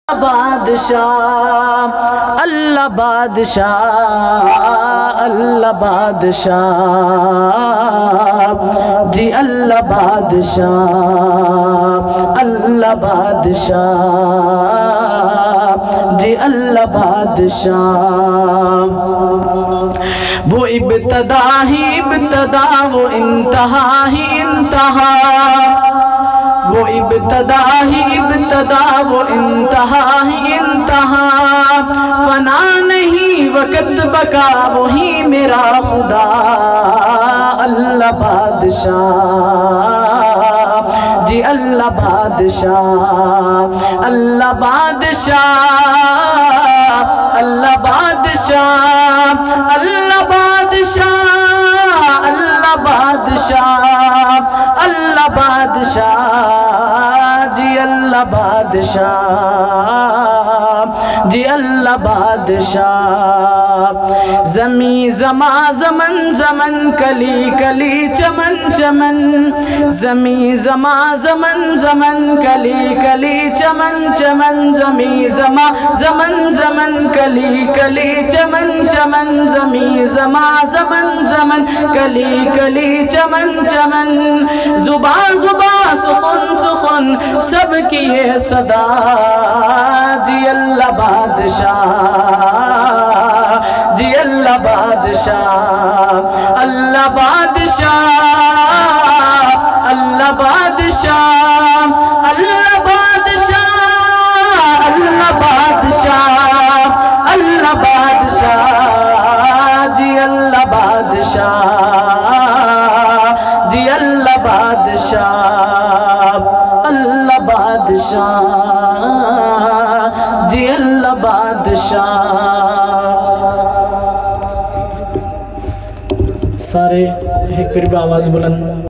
बादशाह अल्लाह बादशाह अल्लाह बादशाह जी अल्लाह बादशाह अल्लाह बादशाह जी अल्लाह बादशाह। वो इब्तदा ही इब्तदा वो इंतहा ही इंतहा, वो इब्तदा ही इब्तदा वो इंतहा ही इंतहा। फना नहीं वक़्त बका वही मेरा खुदा अल्लाह बादशाह जी अल्लाह बादशाह अल्लाह बादशाह अल्लाह बादशाह अल्लाह बादशाह अल्लाह बादशाह अल्लाह बादशाह जी अल्लाह बादशाह जी अल्लाह बादशाह। ज़मी ज़मा ज़मन ज़मन कली कली चमन चमन, ज़मी ज़मा ज़मन ज़मन कली कली चमन चमन, ज़मी ज़मा ज़मन ज़मन कली कली चमन चमन, ज़मी ज़मा ज़मन ज़मन कली कली चमन चमन। ज़ुबा ज़ुबा सुख़ुन सुख़ुन सब की ये सदा जी अल्लाह बादशाह जी अल्लाह बादशाह अल्लाह बादशाह अल्लाह बादशाह अल्लाह बादशाह अल्लाह बादशाह अल्लाह बादशाह जी अल्लाह बादशाह जी अल्लाह बादशाह अल्लाह बादशाह जी अल्लाह बादशाह। सारे एक बार आवाज बुलंद।